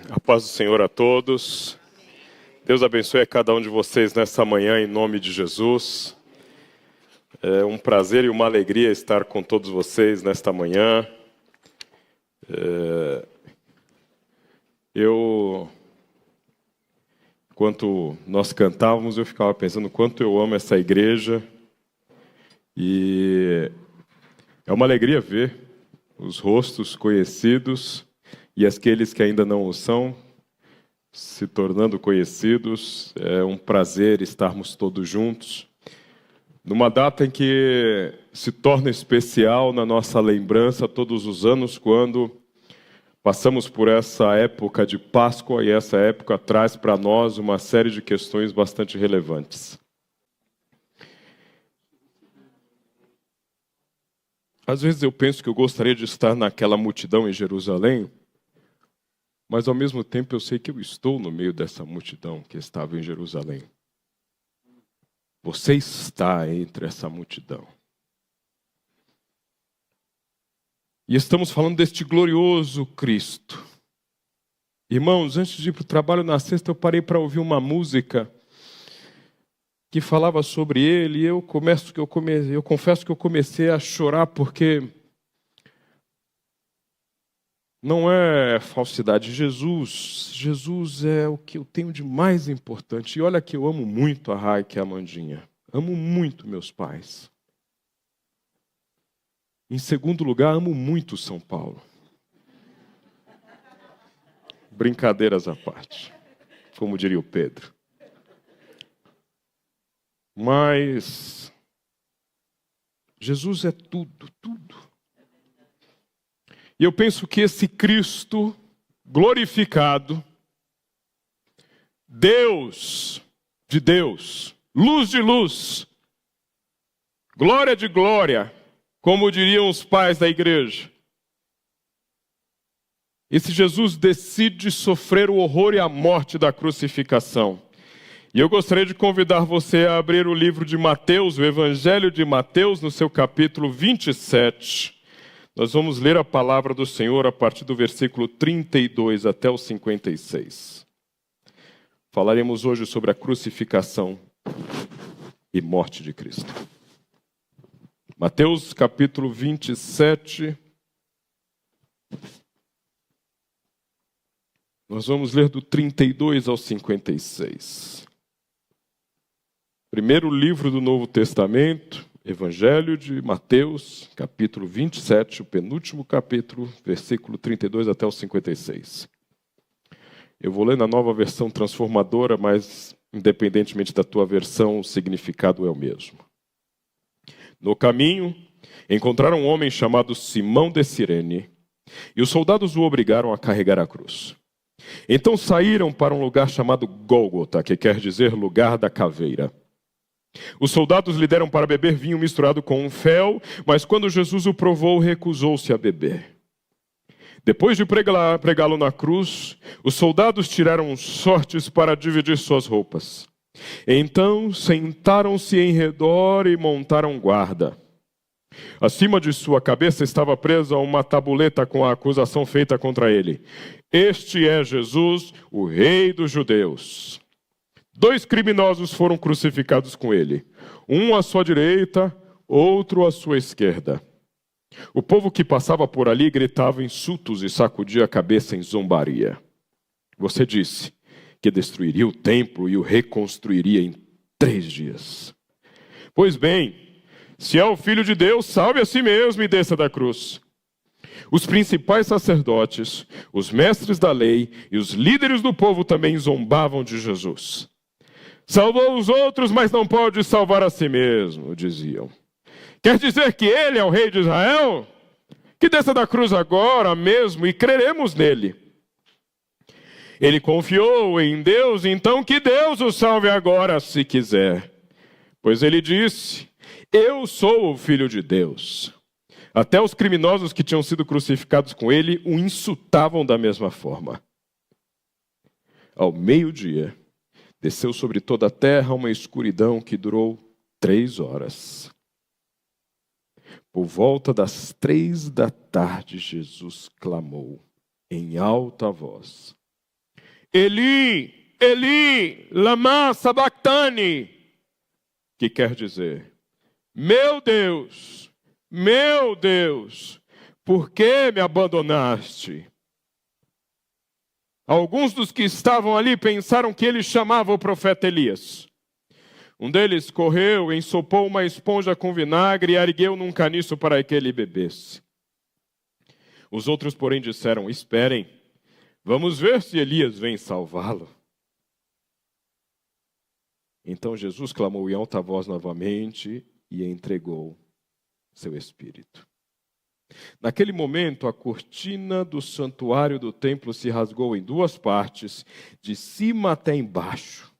A paz do Senhor a todos. Deus abençoe a cada um de vocês nessa manhã, em nome de Jesus. É um prazer e uma alegria estar com todos vocês nesta manhã. Enquanto nós cantávamos, eu ficava pensando quanto eu amo essa igreja. E é uma alegria ver os rostos conhecidos e aqueles que ainda não o são se tornando conhecidos. É um prazer estarmos todos juntos, numa data em que se torna especial na nossa lembrança todos os anos, quando passamos por essa época de Páscoa, e essa época traz para nós uma série de questões bastante relevantes. Às vezes eu penso que eu gostaria de estar naquela multidão em Jerusalém, mas ao mesmo tempo eu sei que eu estou no meio dessa multidão que estava em Jerusalém. Você está entre essa multidão. E estamos falando deste glorioso Cristo. Irmãos, antes de ir para o trabalho na sexta, eu parei para ouvir uma música que falava sobre ele, e eu confesso que eu comecei a chorar, porque não é falsidade. Jesus é o que eu tenho de mais importante. E olha que eu amo muito a Raik e a Amandinha. Amo muito meus pais. Em segundo lugar, amo muito São Paulo. Brincadeiras à parte, como diria o Pedro. Mas Jesus é tudo, tudo. E eu penso que esse Cristo glorificado, Deus de Deus, luz de luz, glória de glória, como diriam os pais da igreja, esse Jesus decide sofrer o horror e a morte da crucificação. E eu gostaria de convidar você a abrir o livro de Mateus, o Evangelho de Mateus, no seu capítulo 27. Nós vamos ler a palavra do Senhor a partir do versículo 32 até o 56. Falaremos hoje sobre a crucificação e morte de Cristo. Mateus capítulo 27. Nós vamos ler do 32 ao 56. Primeiro livro do Novo Testamento, Evangelho de Mateus, capítulo 27, o penúltimo capítulo, versículo 32 até o 56. Eu vou ler na Nova Versão Transformadora, mas independentemente da tua versão, o significado é o mesmo. No caminho, encontraram um homem chamado Simão de Cirene, e os soldados o obrigaram a carregar a cruz. Então saíram para um lugar chamado Gólgota, que quer dizer lugar da caveira. Os soldados lhe deram para beber vinho misturado com fel, mas quando Jesus o provou, recusou-se a beber. Depois de pregá-lo na cruz, os soldados tiraram sortes para dividir suas roupas. Então sentaram-se em redor e montaram guarda. Acima de sua cabeça estava presa uma tabuleta com a acusação feita contra ele. Este é Jesus, o Rei dos Judeus. 2 criminosos foram crucificados com ele, um à sua direita, outro à sua esquerda. O povo que passava por ali gritava insultos e sacudia a cabeça em zombaria. Você disse que destruiria o templo e o reconstruiria em 3 dias. Pois bem, se é o Filho de Deus, salve a si mesmo e desça da cruz. Os principais sacerdotes, os mestres da lei e os líderes do povo também zombavam de Jesus. Salvou os outros, mas não pode salvar a si mesmo, diziam. Quer dizer que ele é o rei de Israel? Que desça da cruz agora mesmo e creremos nele. Ele confiou em Deus, então que Deus o salve agora se quiser. Pois ele disse, eu sou o Filho de Deus. Até os criminosos que tinham sido crucificados com ele o insultavam da mesma forma. Ao meio-dia, desceu sobre toda a terra uma escuridão que durou 3 horas. Por volta das 3 da tarde, Jesus clamou, em alta voz: Eli, Eli, lama sabachthani, que quer dizer: meu Deus, por que me abandonaste? Alguns dos que estavam ali pensaram que ele chamava o profeta Elias. Um deles correu, ensopou uma esponja com vinagre e ergueu num caniço para que ele bebesse. Os outros, porém, disseram: esperem, vamos ver se Elias vem salvá-lo. Então Jesus clamou em alta voz novamente e entregou seu espírito. Naquele momento, a cortina do santuário do templo se rasgou em duas partes, de cima até embaixo.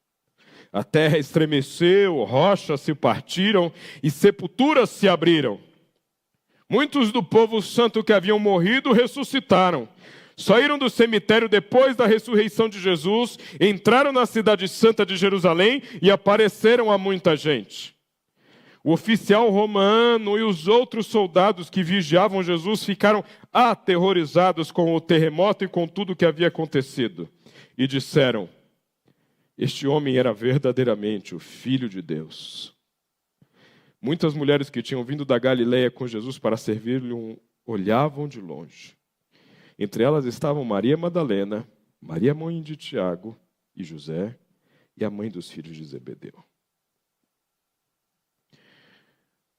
A terra estremeceu, rochas se partiram e sepulturas se abriram. Muitos do povo santo que haviam morrido ressuscitaram. Saíram do cemitério depois da ressurreição de Jesus, entraram na cidade santa de Jerusalém e apareceram a muita gente. O oficial romano e os outros soldados que vigiavam Jesus ficaram aterrorizados com o terremoto e com tudo o que havia acontecido. E disseram: este homem era verdadeiramente o Filho de Deus. Muitas mulheres que tinham vindo da Galileia com Jesus para servir-lhe olhavam de longe. Entre elas estavam Maria Madalena, Maria mãe de Tiago e José, e a mãe dos filhos de Zebedeu.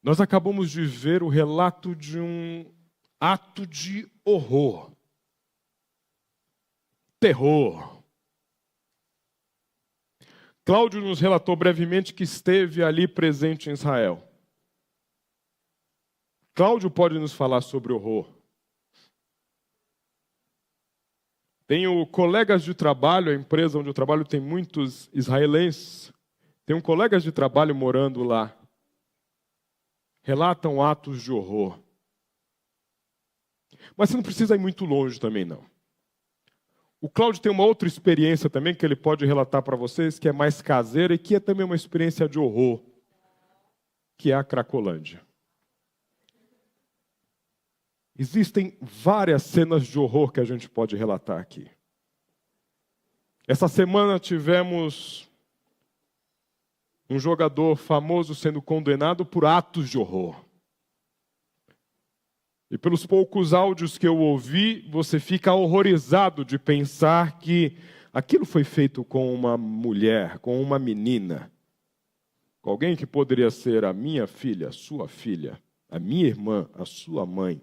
Nós acabamos de ver o relato de um ato de horror, terror. Cláudio nos relatou brevemente que esteve ali presente em Israel. Cláudio pode nos falar sobre horror. Tenho colegas de trabalho, a empresa onde eu trabalho tem muitos israelenses. Tenho colegas de trabalho morando lá. Relatam atos de horror. Mas você não precisa ir muito longe também, não. O Cláudio tem uma outra experiência também que ele pode relatar para vocês, que é mais caseira e que é também uma experiência de horror, que é a Cracolândia. Existem várias cenas de horror que a gente pode relatar aqui. Essa semana tivemos um jogador famoso sendo condenado por atos de horror. E pelos poucos áudios que eu ouvi, você fica horrorizado de pensar que aquilo foi feito com uma mulher, com uma menina, com alguém que poderia ser a minha filha, a sua filha, a minha irmã, a sua mãe.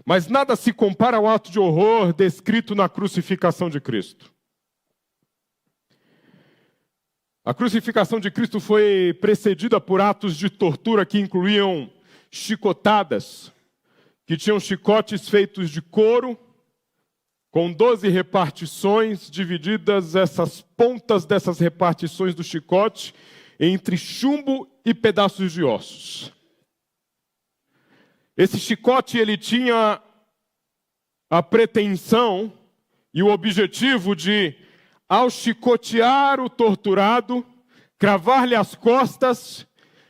Mas nada se compara ao ato de horror descrito na crucificação de Cristo. A crucificação de Cristo foi precedida por atos de tortura que incluíam chicotadas, que tinham chicotes feitos de couro, com 12 repartições, divididas essas pontas dessas repartições do chicote entre chumbo e pedaços de ossos. Esse chicote ele tinha a pretensão e o objetivo de, ao chicotear o torturado, cravar-lhe as costas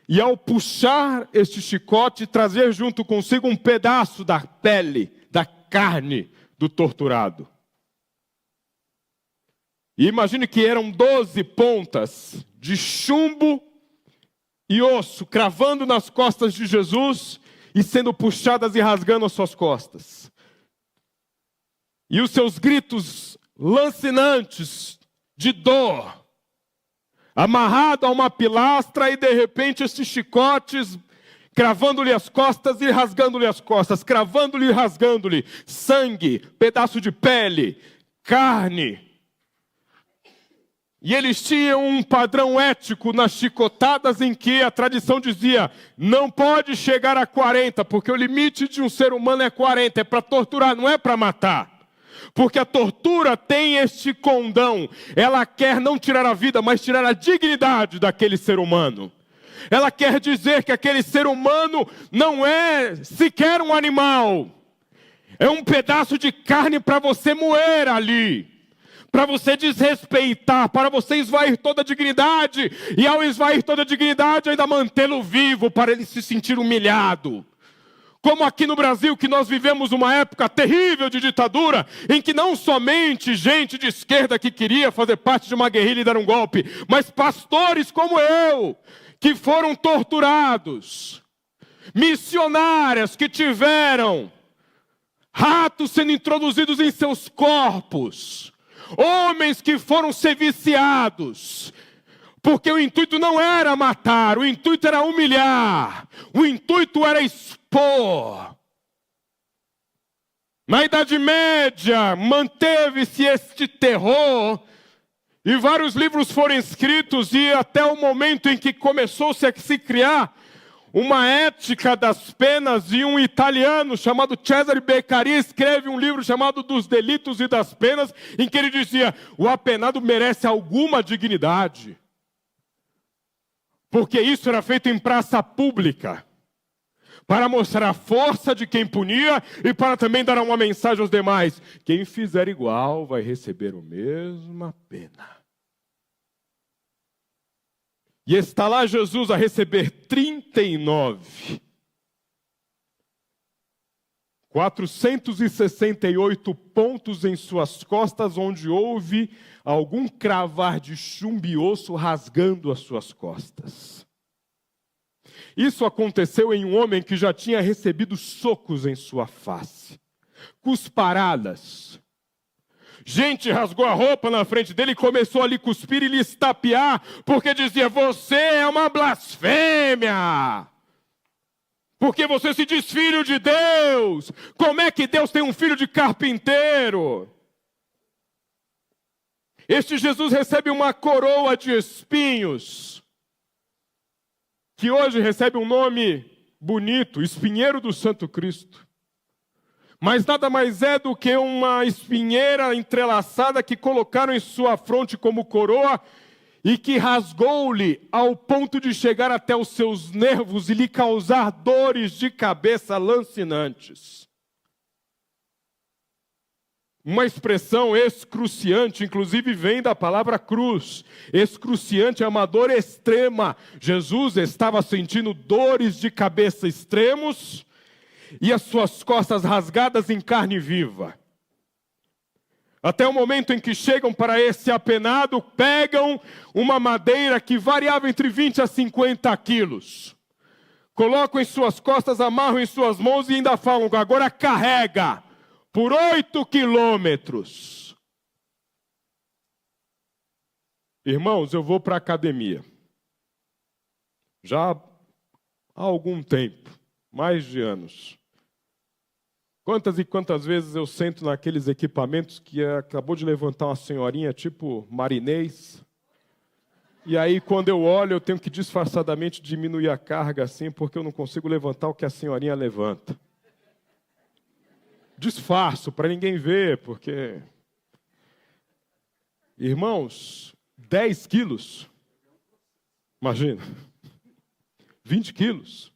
e, ao puxar este chicote, trazer junto consigo um pedaço da pele, da carne do torturado. E imagine que eram 12 pontas de chumbo e osso, cravando nas costas de Jesus e sendo puxadas e rasgando as suas costas. E os seus gritos lancinantes de dor, amarrado a uma pilastra e de repente esses chicotes cravando-lhe as costas e rasgando-lhe as costas, cravando-lhe e rasgando-lhe sangue, pedaço de pele, carne. E eles tinham um padrão ético nas chicotadas em que a tradição dizia: não pode chegar a 40, porque o limite de um ser humano é 40, é para torturar, não é para matar. Porque a tortura tem este condão, ela quer não tirar a vida, mas tirar a dignidade daquele ser humano. Ela quer dizer que aquele ser humano não é sequer um animal, é um pedaço de carne para você moer ali, para você desrespeitar, para você esvair toda a dignidade, e ao esvair toda a dignidade ainda mantê-lo vivo, para ele se sentir humilhado. Como aqui no Brasil, que nós vivemos uma época terrível de ditadura, em que não somente gente de esquerda que queria fazer parte de uma guerrilha e dar um golpe, mas pastores como eu, que foram torturados, missionárias que tiveram ratos sendo introduzidos em seus corpos, homens que foram ser viciados, porque o intuito não era matar, o intuito era humilhar, o intuito era expor. Na Idade Média, manteve-se este terror, e vários livros foram escritos, e até o momento em que começou-se a se criar uma ética das penas, e um italiano chamado Cesare Beccaria escreve um livro chamado Dos Delitos e das Penas, em que ele dizia: o apenado merece alguma dignidade, porque isso era feito em praça pública, para mostrar a força de quem punia e para também dar uma mensagem aos demais: quem fizer igual vai receber a mesma pena. E está lá Jesus a receber 468 pontos em suas costas, onde houve algum cravar de chumbo e osso rasgando as suas costas. Isso aconteceu em um homem que já tinha recebido socos em sua face, cusparadas. Gente rasgou a roupa na frente dele e começou a lhe cuspir e lhe estapear, porque dizia: você é uma blasfêmia, porque você se diz filho de Deus. Como é que Deus tem um filho de carpinteiro? Este Jesus recebe uma coroa de espinhos, que hoje recebe um nome bonito, Espinheiro do Santo Cristo. Mas nada mais é do que uma espinheira entrelaçada que colocaram em sua fronte como coroa e que rasgou-lhe ao ponto de chegar até os seus nervos e lhe causar dores de cabeça lancinantes. Uma expressão excruciante, inclusive vem da palavra cruz. Excruciante é uma dor extrema. Jesus estava sentindo dores de cabeça extremos e as suas costas rasgadas em carne viva. Até o momento em que chegam para esse apenado, pegam uma madeira que variava entre 20 a 50 quilos. Colocam em suas costas, amarram em suas mãos e ainda falam: agora carrega por 8 quilômetros. Irmãos, eu vou para a academia. Já há algum tempo, mais de anos. Quantas e quantas vezes eu sento naqueles equipamentos que acabou de levantar uma senhorinha tipo marinês, e aí quando eu olho eu tenho que disfarçadamente diminuir a carga assim, porque eu não consigo levantar o que a senhorinha levanta. Disfarço para ninguém ver, porque... Irmãos, 10 quilos, imagina, 20 quilos.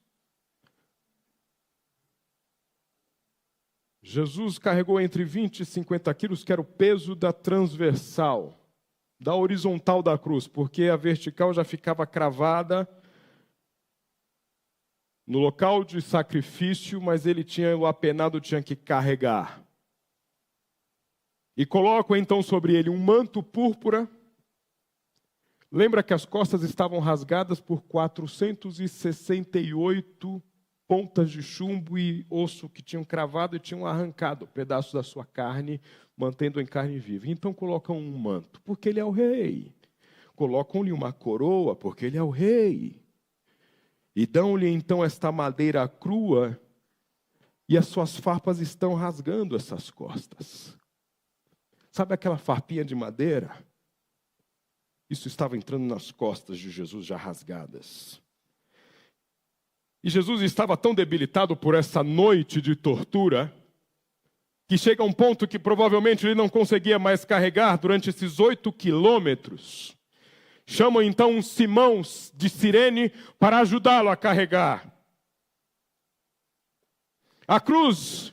Jesus carregou entre 20 e 50 quilos, que era o peso da transversal, da horizontal da cruz, porque a vertical já ficava cravada no local de sacrifício, mas o apenado tinha que carregar. E colocam então sobre ele um manto púrpura. Lembra que as costas estavam rasgadas por 468 pontas de chumbo e osso que tinham cravado e tinham arrancado pedaços da sua carne, mantendo em carne viva. Então colocam um manto, porque ele é o rei. Colocam-lhe uma coroa, porque ele é o rei. E dão-lhe então esta madeira crua, e as suas farpas estão rasgando essas costas. Sabe aquela farpinha de madeira? Isso estava entrando nas costas de Jesus já rasgadas. E Jesus estava tão debilitado por essa noite de tortura, que chega a um ponto que provavelmente ele não conseguia mais carregar durante esses 8 quilômetros. Chamam então um Simão de Cirene para ajudá-lo a carregar. A cruz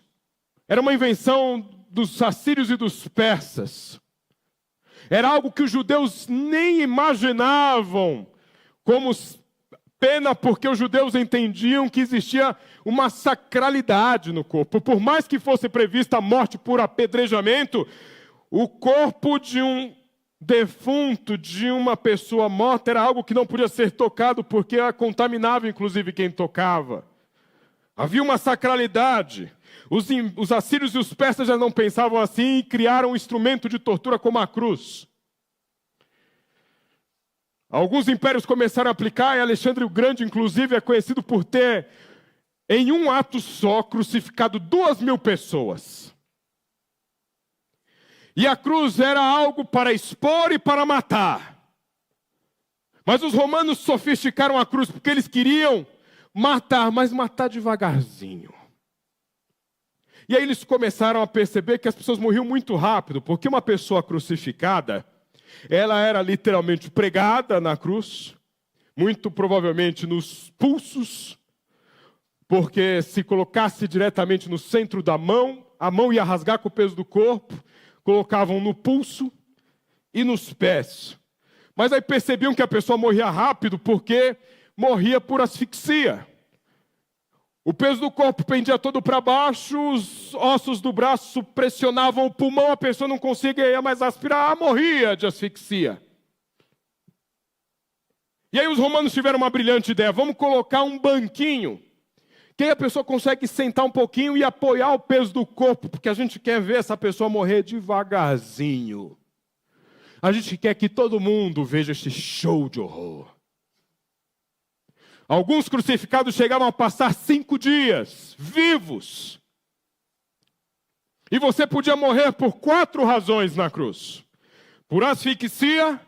era uma invenção dos assírios e dos persas. Era algo que os judeus nem imaginavam como pena porque os judeus entendiam que existia uma sacralidade no corpo. Por mais que fosse prevista a morte por apedrejamento, o corpo de um defunto, de uma pessoa morta, era algo que não podia ser tocado porque contaminava inclusive quem tocava. Havia uma sacralidade. Os assírios e os persas já não pensavam assim e criaram um instrumento de tortura como a cruz. Alguns impérios começaram a aplicar, e Alexandre o Grande, inclusive, é conhecido por ter, em um ato só, crucificado 2.000 pessoas. E a cruz era algo para expor e para matar. Mas os romanos sofisticaram a cruz porque eles queriam matar, mas matar devagarzinho. E aí eles começaram a perceber que as pessoas morriam muito rápido, porque uma pessoa crucificada, ela era literalmente pregada na cruz, muito provavelmente nos pulsos, porque se colocasse diretamente no centro da mão, a mão ia rasgar com o peso do corpo, colocavam no pulso e nos pés. Mas aí percebiam que a pessoa morria rápido porque morria por asfixia. O peso do corpo pendia todo para baixo, os ossos do braço pressionavam o pulmão, a pessoa não conseguia mais aspirar, morria de asfixia. E aí os romanos tiveram uma brilhante ideia, vamos colocar um banquinho, que aí a pessoa consegue sentar um pouquinho e apoiar o peso do corpo, porque a gente quer ver essa pessoa morrer devagarzinho. A gente quer que todo mundo veja esse show de horror. Alguns crucificados chegavam a passar 5 dias vivos. E você podia morrer por 4 razões na cruz. Por asfixia,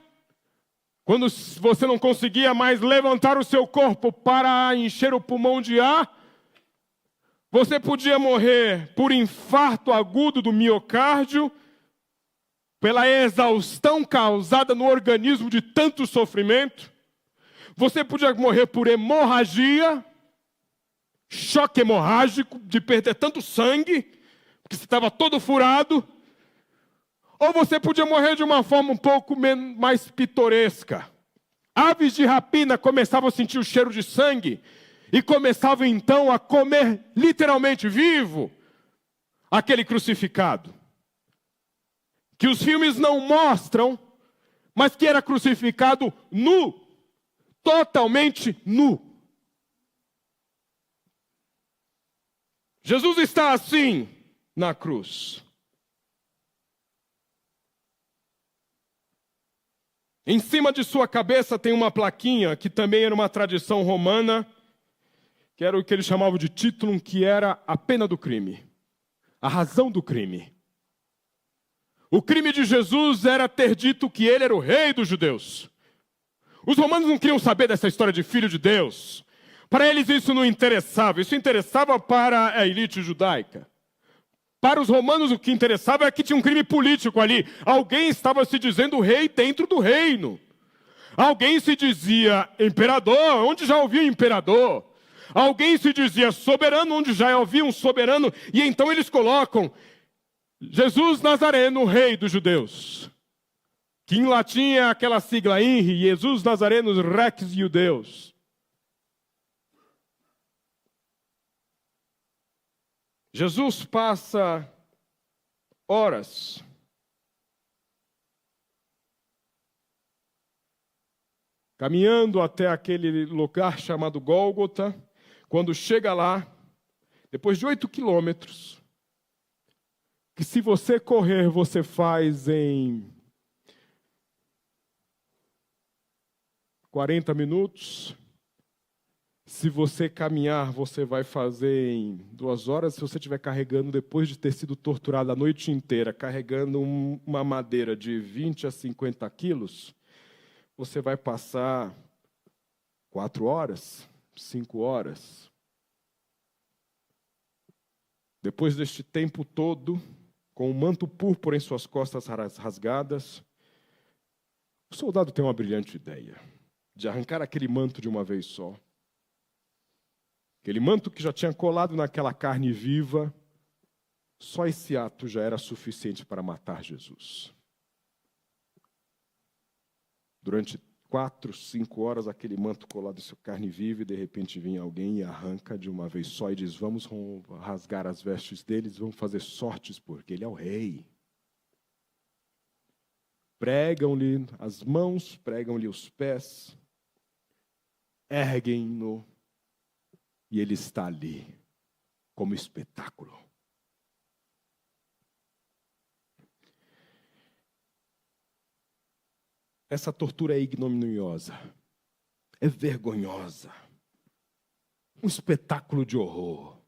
quando você não conseguia mais levantar o seu corpo para encher o pulmão de ar. Você podia morrer por infarto agudo do miocárdio, pela exaustão causada no organismo de tanto sofrimento. Você podia morrer por hemorragia, choque hemorrágico, de perder tanto sangue, porque você estava todo furado. Ou você podia morrer de uma forma um pouco mais pitoresca. Aves de rapina começavam a sentir o cheiro de sangue e começavam então a comer literalmente vivo aquele crucificado. Que os filmes não mostram, mas que era crucificado nu. Totalmente nu. Jesus está assim na cruz. Em cima de sua cabeça tem uma plaquinha, que também era uma tradição romana, que era o que eles chamavam de titulum, que era a pena do crime, a razão do crime. O crime de Jesus era ter dito que ele era o rei dos judeus. Os romanos não queriam saber dessa história de filho de Deus. Para eles isso não interessava. Isso interessava para a elite judaica. Para os romanos o que interessava é que tinha um crime político ali. Alguém estava se dizendo rei dentro do reino. Alguém se dizia imperador, onde já havia imperador. Alguém se dizia soberano, onde já havia um soberano. E então eles colocam Jesus Nazareno, rei dos judeus. Que em latim é aquela sigla INRI, Jesus Nazarenus Rex Judeus. Jesus passa horas caminhando até aquele lugar chamado Gólgota. Quando chega lá, depois de 8 quilômetros, que se você correr, você faz em 40 minutos. Se você caminhar, você vai fazer em 2 horas. Se você estiver carregando, depois de ter sido torturado a noite inteira, carregando uma madeira de 20 a 50 quilos, você vai passar 4 horas, 5 horas. Depois deste tempo todo, com o manto púrpura em suas costas rasgadas, o soldado tem uma brilhante ideia de arrancar aquele manto de uma vez só. Aquele manto que já tinha colado naquela carne viva, só esse ato já era suficiente para matar Jesus. Durante 4, 5 horas, aquele manto colado em sua carne viva, e de repente vem alguém e arranca de uma vez só e diz: vamos rasgar as vestes deles, vamos fazer sortes, porque ele é o rei. Pregam-lhe as mãos, pregam-lhe os pés, erguem-no, e ele está ali, como espetáculo. Essa tortura é ignominiosa, é vergonhosa, um espetáculo de horror.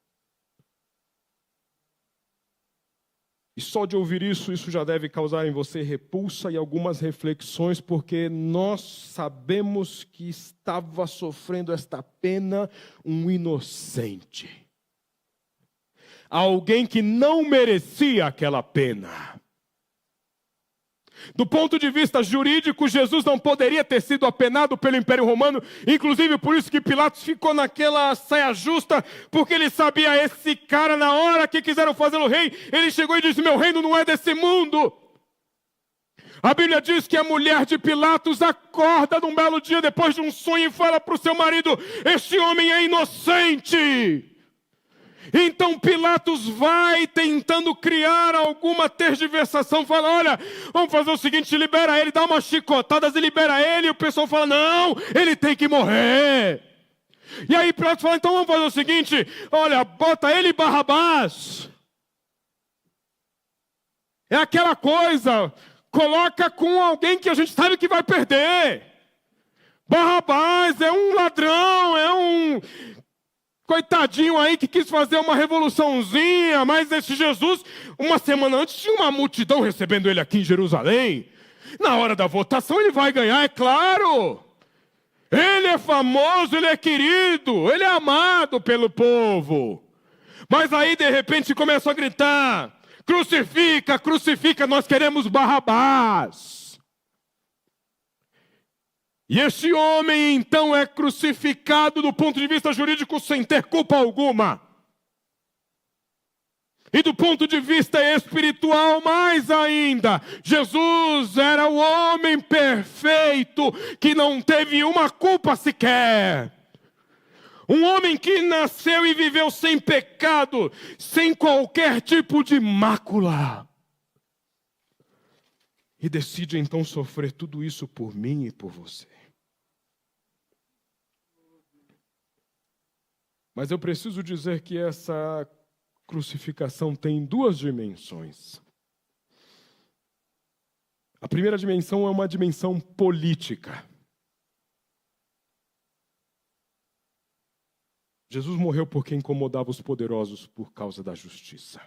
E só de ouvir isso já deve causar em você repulsa e algumas reflexões, porque nós sabemos que estava sofrendo esta pena um inocente. Alguém que não merecia aquela pena. Do ponto de vista jurídico, Jesus não poderia ter sido apenado pelo Império Romano, inclusive por isso que Pilatos ficou naquela saia justa, porque ele sabia, esse cara, na hora que quiseram fazê-lo rei, ele chegou e disse: meu reino não é desse mundo. A Bíblia diz que a mulher de Pilatos acorda num belo dia depois de um sonho e fala para o seu marido: este homem é inocente. Então Pilatos vai tentando criar alguma tergiversação, fala: olha, vamos fazer o seguinte, libera ele, dá umas chicotadas e libera ele, e o pessoal fala: não, ele tem que morrer. E aí Pilatos fala: então vamos fazer o seguinte, olha, bota ele e Barrabás. É aquela coisa, coloca com alguém que a gente sabe que vai perder. Barrabás é um ladrão, é um coitadinho aí que quis fazer uma revoluçãozinha, mas esse Jesus, uma semana antes, tinha uma multidão recebendo ele aqui em Jerusalém. Na hora da votação ele vai ganhar, é claro. Ele é famoso, ele é querido, ele é amado pelo povo. Mas aí de repente começou a gritar: crucifica, crucifica, nós queremos Barrabás. E este homem, então, é crucificado do ponto de vista jurídico sem ter culpa alguma. E do ponto de vista espiritual, mais ainda, Jesus era o homem perfeito que não teve uma culpa sequer. Um homem que nasceu e viveu sem pecado, sem qualquer tipo de mácula. E decide então sofrer tudo isso por mim e por você. Mas eu preciso dizer que essa crucificação tem duas dimensões. A primeira dimensão é uma dimensão política. Jesus morreu porque incomodava os poderosos por causa da justiça.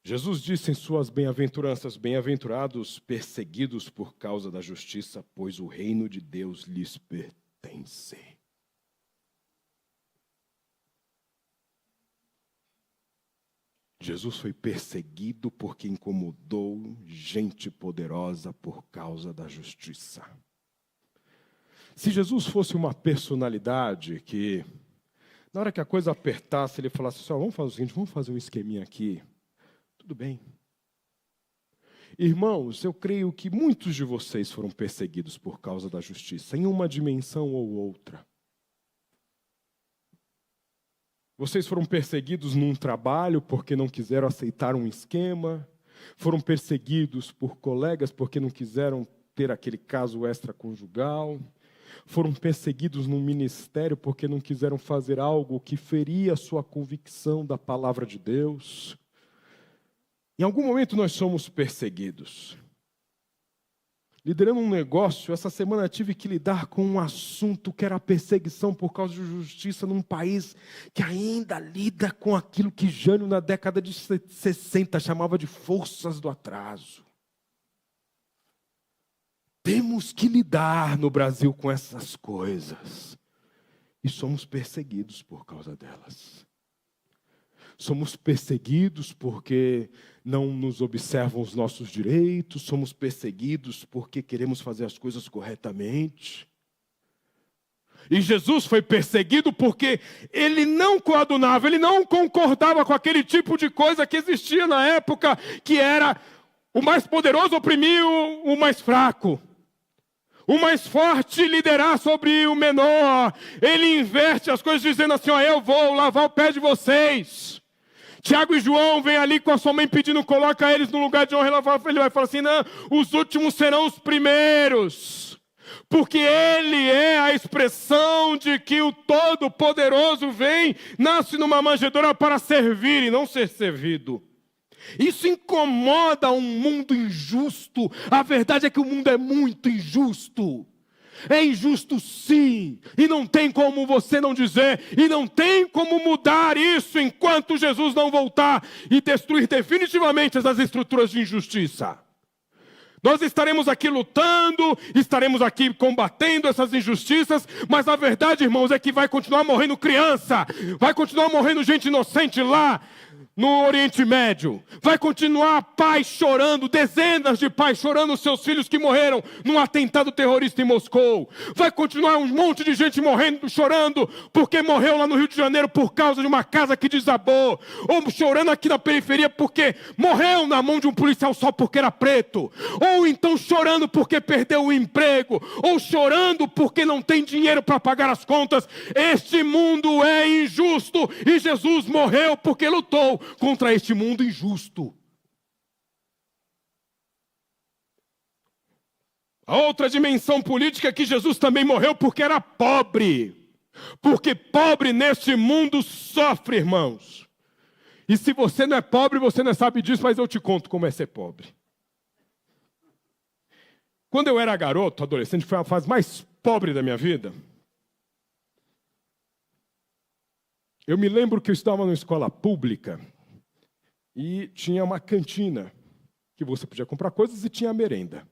Jesus disse em suas bem-aventuranças: bem-aventurados perseguidos por causa da justiça, pois o reino de Deus lhes pertence. Jesus foi perseguido porque incomodou gente poderosa por causa da justiça. Se Jesus fosse uma personalidade que, na hora que a coisa apertasse, ele falasse assim: vamos fazer o seguinte, vamos fazer um esqueminha aqui. Tudo bem. Irmãos, eu creio que muitos de vocês foram perseguidos por causa da justiça, em uma dimensão ou outra. Vocês foram perseguidos num trabalho porque não quiseram aceitar um esquema, foram perseguidos por colegas porque não quiseram ter aquele caso extraconjugal, foram perseguidos num ministério porque não quiseram fazer algo que feria a sua convicção da palavra de Deus. Em algum momento nós somos perseguidos. Liderando um negócio, essa semana tive que lidar com um assunto que era a perseguição por causa de justiça num país que ainda lida com aquilo que Jânio, na década de 60, chamava de forças do atraso. Temos que lidar no Brasil com essas coisas. E somos perseguidos por causa delas. Somos perseguidos porque não nos observam os nossos direitos, somos perseguidos porque queremos fazer as coisas corretamente. E Jesus foi perseguido porque ele não coadunava, ele não concordava com aquele tipo de coisa que existia na época, que era O mais poderoso oprimir o mais fraco. O mais forte liderar sobre o menor. Ele inverte as coisas dizendo assim, ó, eu vou lavar o pé de vocês. Tiago e João vêm ali com a sua mãe pedindo, coloca eles no lugar de honra. Ele vai falar assim, não, os últimos serão os primeiros. Porque ele é a expressão de que o Todo-Poderoso vem, nasce numa manjedoura para servir e não ser servido. Isso incomoda um mundo injusto. A verdade é que o mundo é muito injusto. É injusto sim, e não tem como você não dizer, e não tem como mudar isso enquanto Jesus não voltar e destruir definitivamente essas estruturas de injustiça. Nós estaremos aqui lutando, estaremos aqui combatendo essas injustiças, mas a verdade, irmãos, é que vai continuar morrendo criança, vai continuar morrendo gente inocente lá no Oriente Médio. Vai continuar pais chorando, dezenas de pais chorando seus filhos que morreram num atentado terrorista em Moscou. Vai continuar um monte de gente morrendo, chorando, porque morreu lá no Rio de Janeiro por causa de uma casa que desabou. Ou chorando aqui na periferia porque morreu na mão de um policial só porque era preto. Ou então chorando porque perdeu o emprego. Ou chorando porque não tem dinheiro para pagar as contas. Este mundo é injusto e Jesus morreu porque lutou contra este mundo injusto. A outra dimensão política é que Jesus também morreu porque era pobre. Porque pobre neste mundo sofre, irmãos. E se você não é pobre, você não sabe disso, mas eu te conto como é ser pobre. Quando eu era garoto, adolescente, foi a fase mais pobre da minha vida. Eu me lembro que eu estava numa escola pública e tinha uma cantina que você podia comprar coisas e tinha a merenda.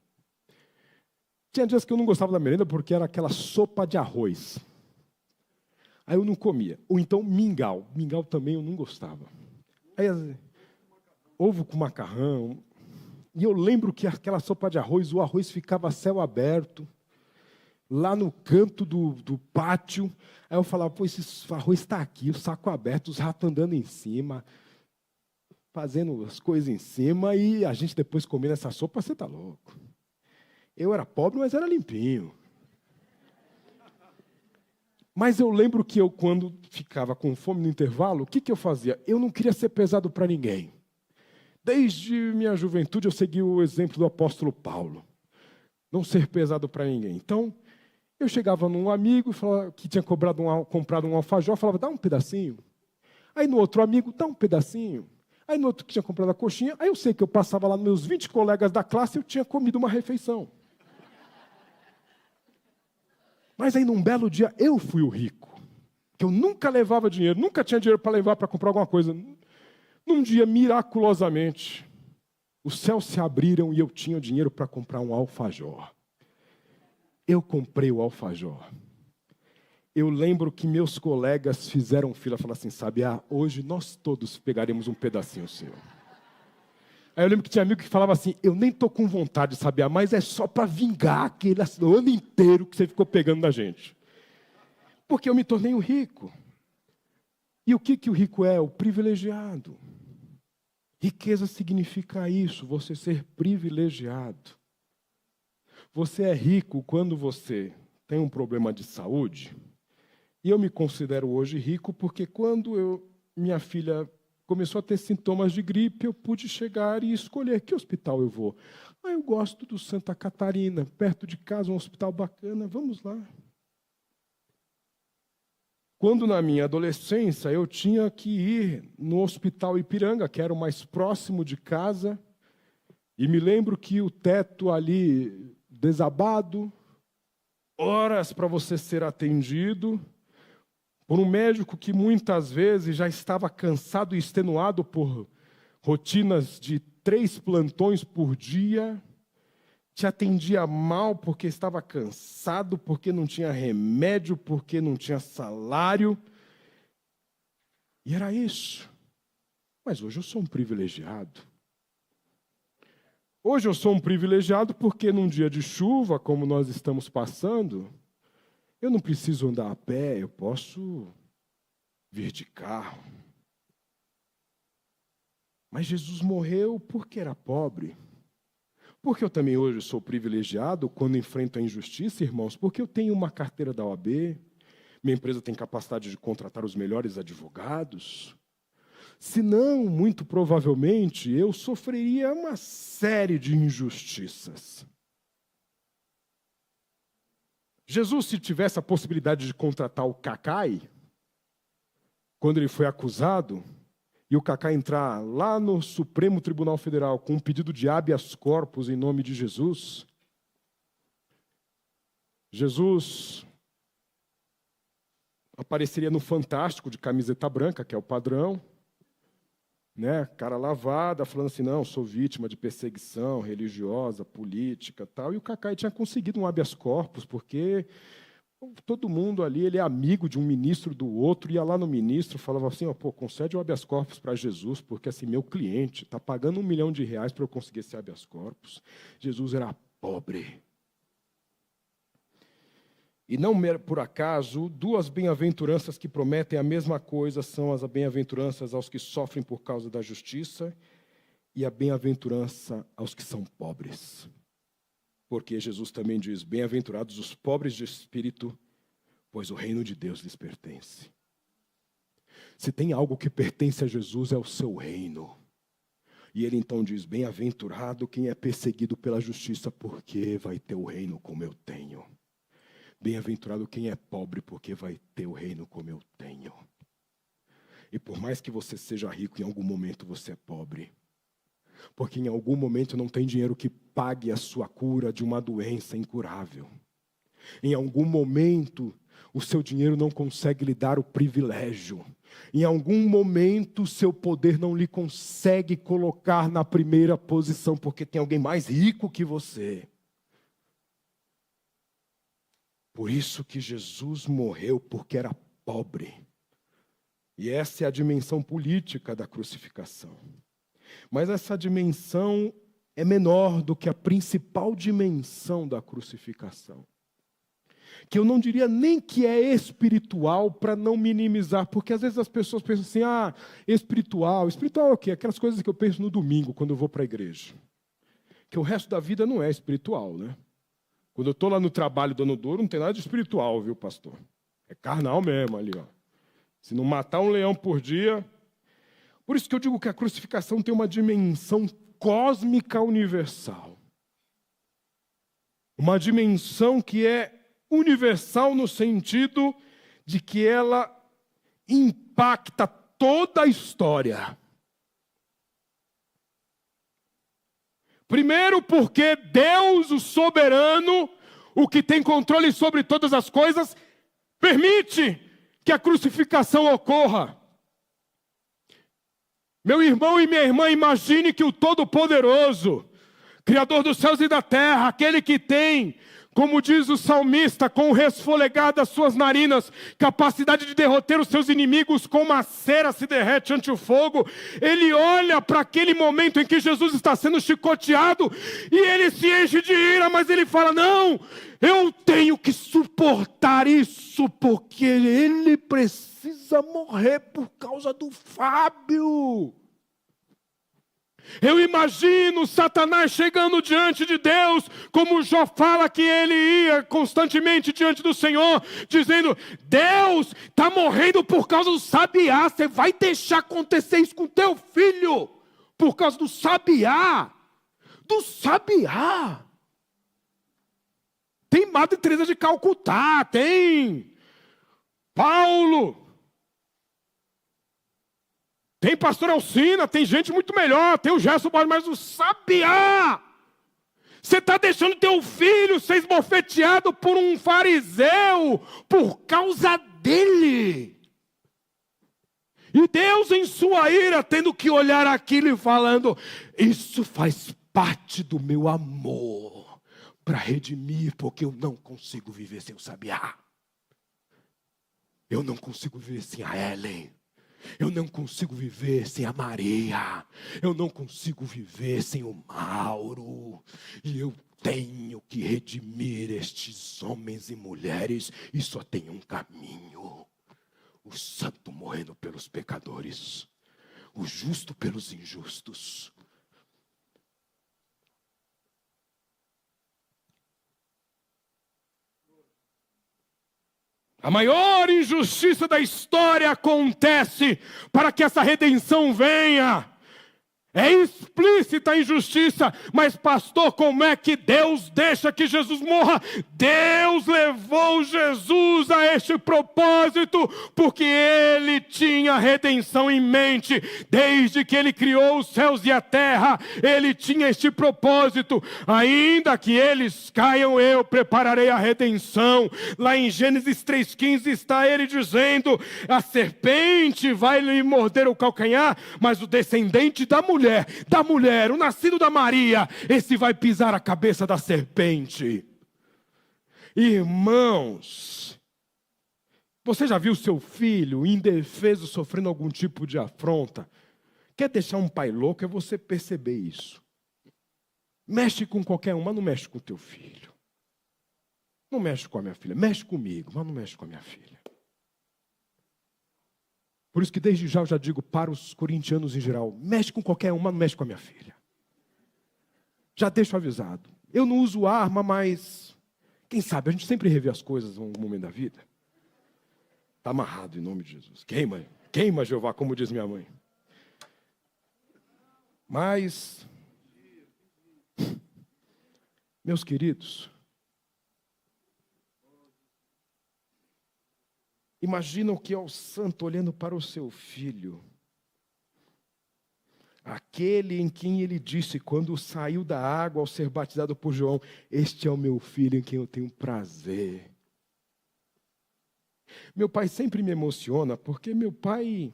Tinha dias que eu não gostava da merenda porque era aquela sopa de arroz. Aí eu não comia. Ou então mingau. Mingau também eu não gostava. Aí, ovo com macarrão. E eu lembro que aquela sopa de arroz, o arroz ficava a céu aberto, lá no canto do pátio. Aí eu falava, pô, esse arroz está aqui, o saco aberto, os ratos andando em cima, fazendo as coisas em cima, e a gente depois comendo essa sopa, você está louco. Eu era pobre, mas era limpinho. Mas eu lembro que eu, quando ficava com fome no intervalo, o que eu fazia? Eu não queria ser pesado para ninguém. Desde minha juventude eu segui o exemplo do apóstolo Paulo. Não ser pesado para ninguém. Então, eu chegava num amigo que tinha comprado um alfajor, falava, dá um pedacinho. Aí no outro amigo, dá um pedacinho. Aí no outro que tinha comprado a coxinha, aí eu sei que eu passava lá nos meus 20 colegas da classe e eu tinha comido uma refeição. Mas aí num belo dia eu fui o rico. Que eu nunca levava dinheiro, nunca tinha dinheiro para levar para comprar alguma coisa. Num dia, miraculosamente, os céus se abriram e eu tinha dinheiro para comprar um alfajor. Eu comprei o alfajor. Eu lembro que meus colegas fizeram fila e falaram assim, hoje nós todos pegaremos um pedacinho seu. Aí eu lembro que tinha amigo que falava assim, eu nem estou com vontade, mas é só para vingar aquele ano inteiro que você ficou pegando da gente. Porque eu me tornei um rico. E o que o rico é? O privilegiado. Riqueza significa isso, você ser privilegiado. Você é rico quando você tem um problema de saúde. E eu me considero hoje rico porque quando minha filha começou a ter sintomas de gripe, eu pude chegar e escolher que hospital eu vou. Eu gosto do Santa Catarina, perto de casa, um hospital bacana, vamos lá. Quando na minha adolescência eu tinha que ir no Hospital Ipiranga, que era o mais próximo de casa, e me lembro que o teto ali desabado, horas para você ser atendido, por um médico que muitas vezes já estava cansado e extenuado por rotinas de 3 plantões por dia, te atendia mal porque estava cansado, porque não tinha remédio, porque não tinha salário. E era isso. Mas hoje eu sou um privilegiado. Hoje eu sou um privilegiado porque num dia de chuva, como nós estamos passando, eu não preciso andar a pé, eu posso vir de carro. Mas Jesus morreu porque era pobre. Porque eu também hoje sou privilegiado quando enfrento a injustiça, irmãos, porque eu tenho uma carteira da OAB, minha empresa tem capacidade de contratar os melhores advogados. Senão, muito provavelmente, eu sofreria uma série de injustiças. Jesus, se tivesse a possibilidade de contratar o Cacai, quando ele foi acusado, e o Cacá entrar lá no Supremo Tribunal Federal com um pedido de habeas corpus em nome de Jesus, Jesus apareceria no Fantástico de camiseta branca, que é o padrão, né? Cara lavada, falando assim, não, sou vítima de perseguição religiosa, política, tal. E o Cacá tinha conseguido um habeas corpus, porque todo mundo ali, ele é amigo de um ministro do outro, ia lá no ministro, falava assim, pô, concede o habeas corpus para Jesus, porque assim, meu cliente está pagando R$1 milhão para eu conseguir esse habeas corpus. Jesus era pobre. E não por acaso, duas bem-aventuranças que prometem a mesma coisa são as bem-aventuranças aos que sofrem por causa da justiça e a bem-aventurança aos que são pobres. Porque Jesus também diz, bem-aventurados os pobres de espírito, pois o reino de Deus lhes pertence. Se tem algo que pertence a Jesus, é o seu reino. E ele então diz, bem-aventurado quem é perseguido pela justiça, porque vai ter o reino como eu tenho. Bem-aventurado quem é pobre, porque vai ter o reino como eu tenho. E por mais que você seja rico, em algum momento você é pobre. Porque em algum momento não tem dinheiro que pague a sua cura de uma doença incurável. Em algum momento, o seu dinheiro não consegue lhe dar o privilégio. Em algum momento, o seu poder não lhe consegue colocar na primeira posição, porque tem alguém mais rico que você. Por isso que Jesus morreu, porque era pobre. E essa é a dimensão política da crucificação. Mas essa dimensão é menor do que a principal dimensão da crucificação. Que eu não diria nem que é espiritual, para não minimizar, porque às vezes as pessoas pensam assim, espiritual. Espiritual é o quê? Aquelas coisas que eu penso no domingo, quando eu vou para a igreja. Que o resto da vida não é espiritual, né? Quando eu estou lá no trabalho dando duro, não tem nada de espiritual, viu, pastor? É carnal mesmo ali, ó. Se não matar um leão por dia... Por isso que eu digo que a crucificação tem uma dimensão cósmica universal. Uma dimensão que é universal no sentido de que ela impacta toda a história. Primeiro porque Deus, o soberano, o que tem controle sobre todas as coisas, permite que a crucificação ocorra. Meu irmão e minha irmã, imagine que o Todo-Poderoso, Criador dos céus e da terra, aquele que tem, como diz o salmista, com o resfolegar das suas narinas, capacidade de derroter os seus inimigos como a cera se derrete ante o fogo, ele olha para aquele momento em que Jesus está sendo chicoteado e ele se enche de ira, mas ele fala, não, eu tenho que suportar isso, porque ele precisa morrer por causa do Fábio. Eu imagino Satanás chegando diante de Deus, como Jó fala que ele ia constantemente diante do Senhor, dizendo, Deus está morrendo por causa do sabiá, você vai deixar acontecer isso com teu filho, por causa do sabiá, Tem Madre Teresa de Calcutá, tem Paulo, tem pastor Alcina, tem gente muito melhor, tem o Gerson Borges, mas o sabiá. Você está deixando teu filho ser esbofeteado por um fariseu por causa dele. E Deus, em sua ira, tendo que olhar aquilo e falando, isso faz parte do meu amor para redimir, porque eu não consigo viver sem o sabiá. Eu não consigo viver sem a Ellen. Eu não consigo viver sem a Maria. Eu não consigo viver sem o Mauro. E eu tenho que redimir estes homens e mulheres. E só tem um caminho. O santo morrendo pelos pecadores. O justo pelos injustos. A maior injustiça da história acontece para que essa redenção venha. É explícita a injustiça, mas pastor, como é que Deus deixa que Jesus morra? Deus levou Jesus a este propósito, porque Ele tinha redenção em mente. Desde que Ele criou os céus e a terra, Ele tinha este propósito. Ainda que eles caiam, eu prepararei a redenção. Lá em Gênesis 3,15 está Ele dizendo, a serpente vai lhe morder o calcanhar, mas o descendente da mulher, o nascido da Maria, esse vai pisar a cabeça da serpente. Irmãos, você já viu seu filho indefeso sofrendo algum tipo de afronta? Quer deixar um pai louco é você perceber isso. Mexe com qualquer um, mas não mexe com o teu filho. Não mexe com a minha filha, mexe comigo, mas não mexe com a minha filha. Por isso que desde já eu já digo para os corintianos em geral, mexe com qualquer uma, não mexe com a minha filha. Já deixo avisado. Eu não uso arma, mas quem sabe, a gente sempre revê as coisas em algum momento da vida. Está amarrado em nome de Jesus. Queima Jeová, como diz minha mãe. Mas, meus queridos, imagina o que é o santo olhando para o seu filho. Aquele em quem ele disse, quando saiu da água ao ser batizado por João, este é o meu filho em quem eu tenho prazer. Meu pai sempre me emociona, porque meu pai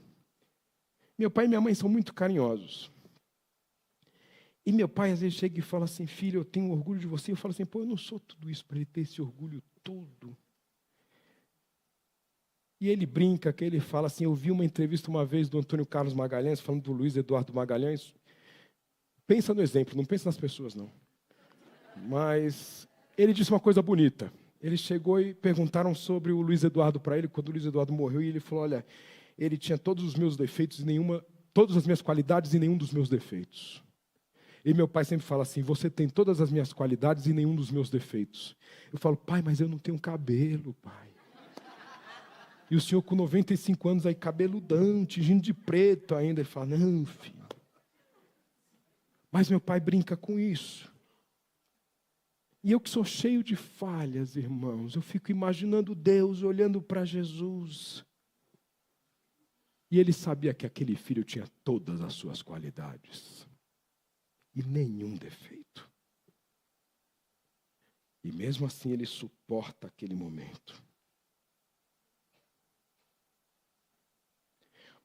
e minha mãe são muito carinhosos. E meu pai às vezes chega e fala assim, filho, eu tenho orgulho de você. Eu falo assim, pô, eu não sou tudo isso para ele ter esse orgulho todo. E ele brinca, que ele fala assim, eu vi uma entrevista uma vez do Antônio Carlos Magalhães, falando do Luiz Eduardo Magalhães. Pensa no exemplo, não pensa nas pessoas, não. Mas ele disse uma coisa bonita. Ele chegou e perguntaram sobre o Luiz Eduardo para ele, quando o Luiz Eduardo morreu, e ele falou, olha, ele tinha todos os meus defeitos, todas as minhas qualidades e nenhum dos meus defeitos. E meu pai sempre fala assim, você tem todas as minhas qualidades e nenhum dos meus defeitos. Eu falo, pai, mas eu não tenho cabelo, pai. E o senhor com 95 anos aí, cabeludão, tingindo de preto ainda. Ele fala, não, filho. Mas meu pai brinca com isso. E eu que sou cheio de falhas, irmãos, eu fico imaginando Deus olhando para Jesus. E ele sabia que aquele filho tinha todas as suas qualidades. E nenhum defeito. E mesmo assim ele suporta aquele momento.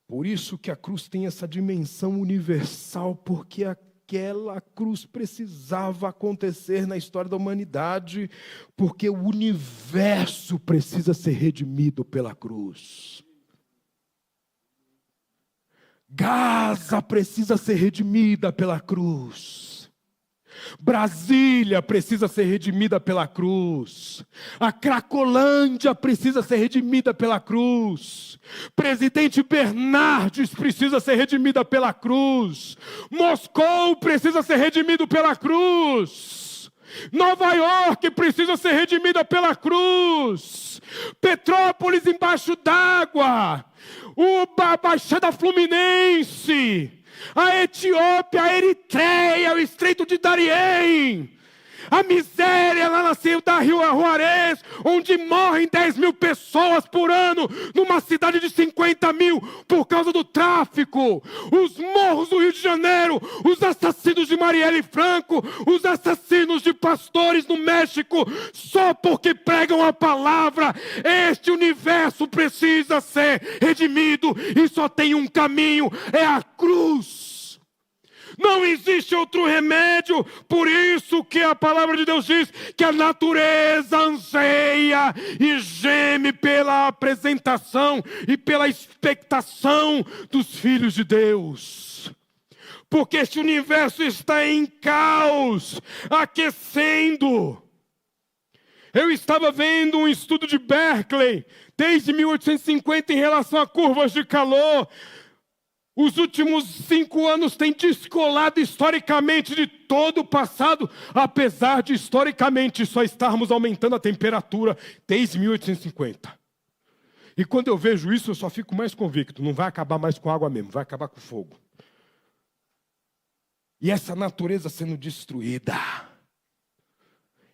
Por isso que a cruz tem essa dimensão universal, porque aquela cruz precisava acontecer na história da humanidade, porque o universo precisa ser redimido pela cruz. Gaza precisa ser redimida pela cruz. Brasília precisa ser redimida pela cruz. A Cracolândia precisa ser redimida pela cruz. Presidente Bernardes precisa ser redimida pela cruz. Moscou precisa ser redimido pela cruz. Nova York precisa ser redimida pela cruz. Petrópolis embaixo d'água. A Baixada Fluminense. A Etiópia, a Eritreia, o Estreito de Dariém, a miséria lá na cidade da Rio Juarez, onde morrem 10 mil pessoas por ano, numa cidade de 50 mil, por causa do tráfico, os morros do Rio de Janeiro, os assassinos de Marielle Franco, os assassinos de pastores no México, só porque pregam a palavra. Este universo precisa ser redimido, e só tem um caminho, é a cruz. Não existe outro remédio, por isso que a palavra de Deus diz que a natureza anseia e geme pela apresentação e pela expectação dos filhos de Deus. Porque este universo está em caos, aquecendo. Eu estava vendo um estudo de Berkeley, desde 1850, em relação a curvas de calor. Os últimos 5 anos têm descolado historicamente de todo o passado, apesar de historicamente só estarmos aumentando a temperatura desde 1850. E quando eu vejo isso, eu só fico mais convicto. Não vai acabar mais com água mesmo, vai acabar com fogo. E essa natureza sendo destruída.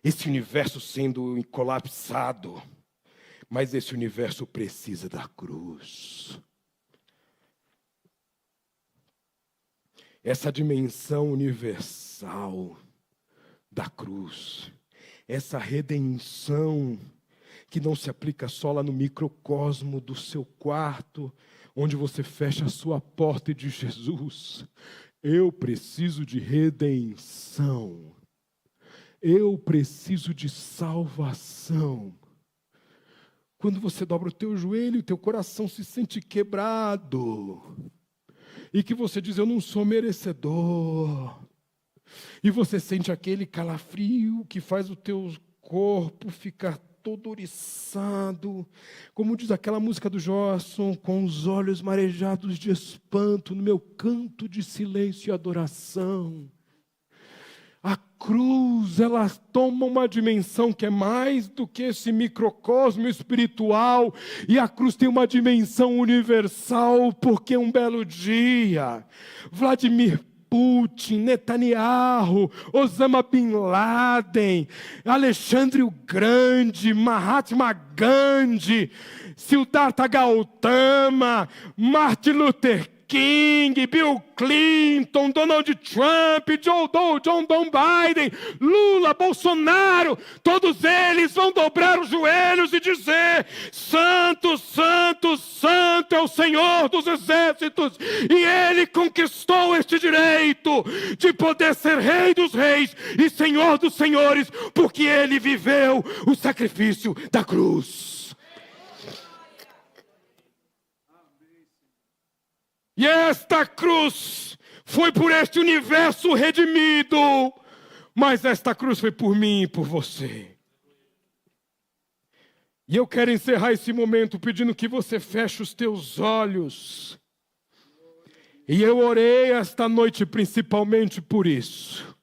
Esse universo sendo colapsado. Mas esse universo precisa da cruz. Essa dimensão universal da cruz. Essa redenção que não se aplica só lá no microcosmo do seu quarto, onde você fecha a sua porta e diz: Jesus, eu preciso de redenção. Eu preciso de salvação. Quando você dobra o teu joelho, o teu coração se sente quebrado. E que você diz: eu não sou merecedor. E você sente aquele calafrio que faz o teu corpo ficar todo oriçado. Como diz aquela música do Joelson, com os olhos marejados de espanto, no meu canto de silêncio e adoração. A cruz, ela toma uma dimensão que é mais do que esse microcosmo espiritual. E a cruz tem uma dimensão universal, porque um belo dia, Vladimir Putin, Netanyahu, Osama Bin Laden, Alexandre o Grande, Mahatma Gandhi, Siddhartha Gautama, Martin Luther King, Bill Clinton, Donald Trump, John Biden, Lula, Bolsonaro, todos eles vão dobrar os joelhos e dizer: Santo, Santo, Santo é o Senhor dos exércitos, e Ele conquistou este direito de poder ser Rei dos reis e Senhor dos senhores, porque Ele viveu o sacrifício da cruz. E esta cruz foi por este universo redimido, mas esta cruz foi por mim e por você. E eu quero encerrar esse momento pedindo que você feche os teus olhos. E eu orei esta noite principalmente por isso.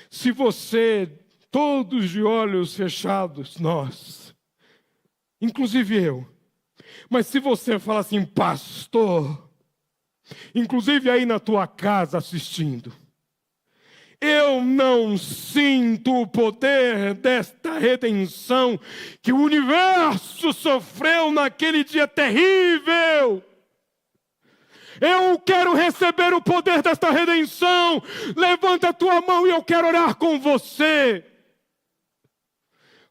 Se você, todos de olhos fechados, nós, inclusive eu, mas se você fala assim: pastor, inclusive aí na tua casa assistindo, eu não sinto o poder desta redenção que o universo sofreu naquele dia terrível. Eu quero receber o poder desta redenção. Levanta a tua mão e eu quero orar com você.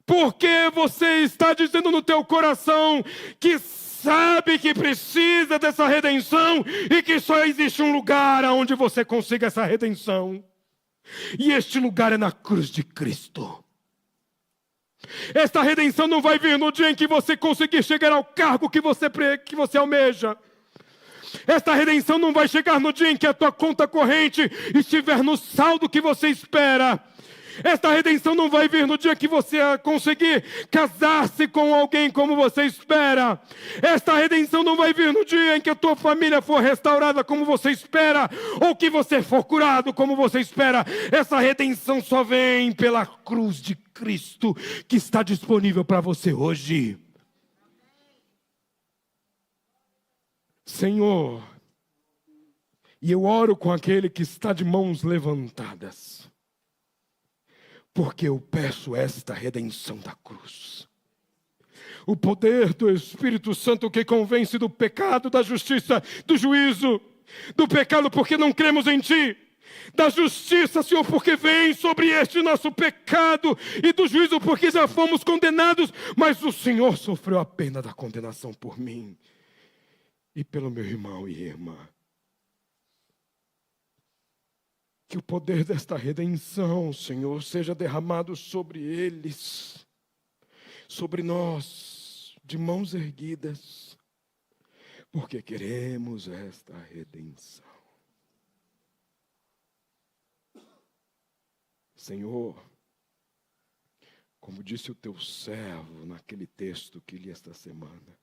Porque você está dizendo no teu coração que sabe que precisa dessa redenção e que só existe um lugar onde você consiga essa redenção. E este lugar é na cruz de Cristo. Esta redenção não vai vir no dia em que você conseguir chegar ao cargo que você almeja. Esta redenção não vai chegar no dia em que a tua conta corrente estiver no saldo que você espera. Esta redenção não vai vir no dia que você conseguir casar-se com alguém como você espera. Esta redenção não vai vir no dia em que a tua família for restaurada como você espera, ou que você for curado como você espera. Essa redenção só vem pela cruz de Cristo, que está disponível para você hoje. Senhor, e eu oro com aquele que está de mãos levantadas, porque eu peço esta redenção da cruz. O poder do Espírito Santo que convence do pecado, da justiça, do juízo, do pecado porque não cremos em Ti, da justiça, Senhor, porque vem sobre este nosso pecado, e do juízo porque já fomos condenados, mas o Senhor sofreu a pena da condenação por mim e pelo meu irmão e irmã. Que o poder desta redenção, Senhor, seja derramado sobre eles, sobre nós, de mãos erguidas, porque queremos esta redenção. Senhor, como disse o teu servo naquele texto que li esta semana,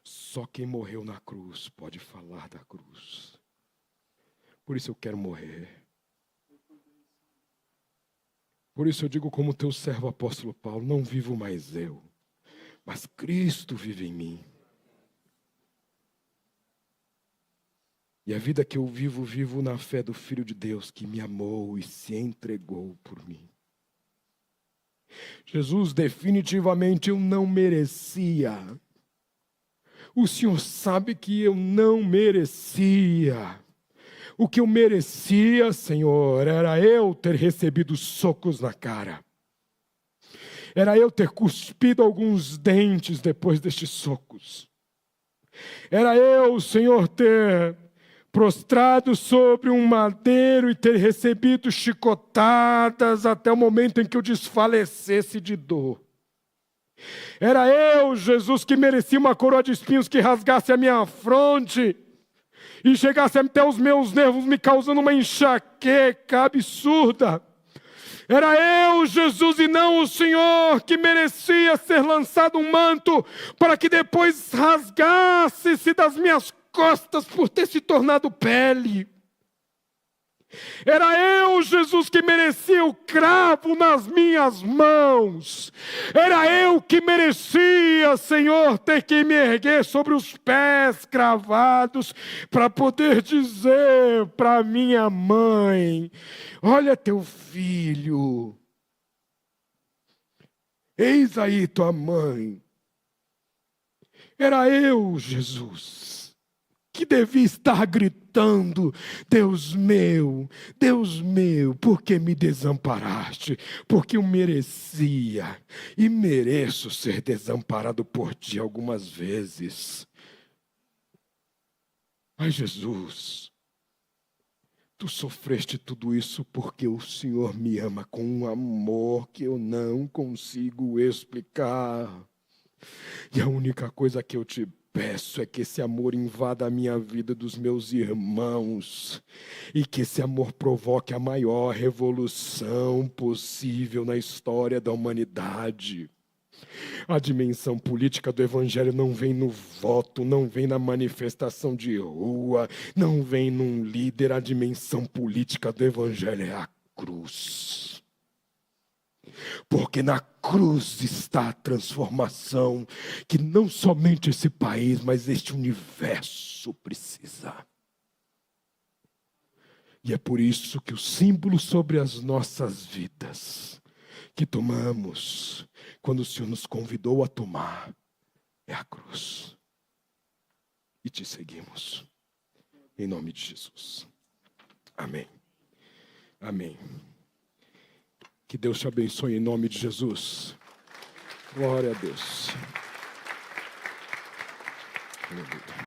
só quem morreu na cruz pode falar da cruz. Por isso eu quero morrer. Por isso eu digo como teu servo apóstolo Paulo: não vivo mais eu, mas Cristo vive em mim. E a vida que eu vivo, vivo na fé do Filho de Deus que me amou e se entregou por mim. Jesus, definitivamente eu não merecia. O Senhor sabe que eu não merecia. O que eu merecia, Senhor, era eu ter recebido socos na cara. Era eu ter cuspido alguns dentes depois destes socos. Era eu, Senhor, ter prostrado sobre um madeiro e ter recebido chicotadas até o momento em que eu desfalecesse de dor. Era eu, Jesus, que merecia uma coroa de espinhos que rasgasse a minha fronte e chegasse até os meus nervos, me causando uma enxaqueca absurda. Era eu, Jesus, e não o Senhor, que merecia ser lançado um manto para que depois rasgasse-se das minhas costas por ter se tornado pele. Era eu, Jesus, que merecia o cravo nas minhas mãos. Era eu que merecia, Senhor, ter que me erguer sobre os pés cravados para poder dizer para minha mãe: olha teu filho, eis aí tua mãe. Era eu, Jesus, que devia estar gritando: Deus meu, por que me desamparaste? Porque eu merecia e mereço ser desamparado por ti algumas vezes. Mas Jesus, tu sofreste tudo isso porque o Senhor me ama com um amor que eu não consigo explicar. E a única coisa que eu te peço é que esse amor invada a minha vida dos meus irmãos e que esse amor provoque a maior revolução possível na história da humanidade. A dimensão política do Evangelho não vem no voto, não vem na manifestação de rua, não vem num líder. A dimensão política do Evangelho é a cruz. Porque na cruz está a transformação que não somente esse país, mas este universo precisa. E é por isso que o símbolo sobre as nossas vidas que tomamos, quando o Senhor nos convidou a tomar, é a cruz. E te seguimos. Em nome de Jesus. Amém. Amém. Que Deus te abençoe em nome de Jesus. Glória a Deus. Aleluia.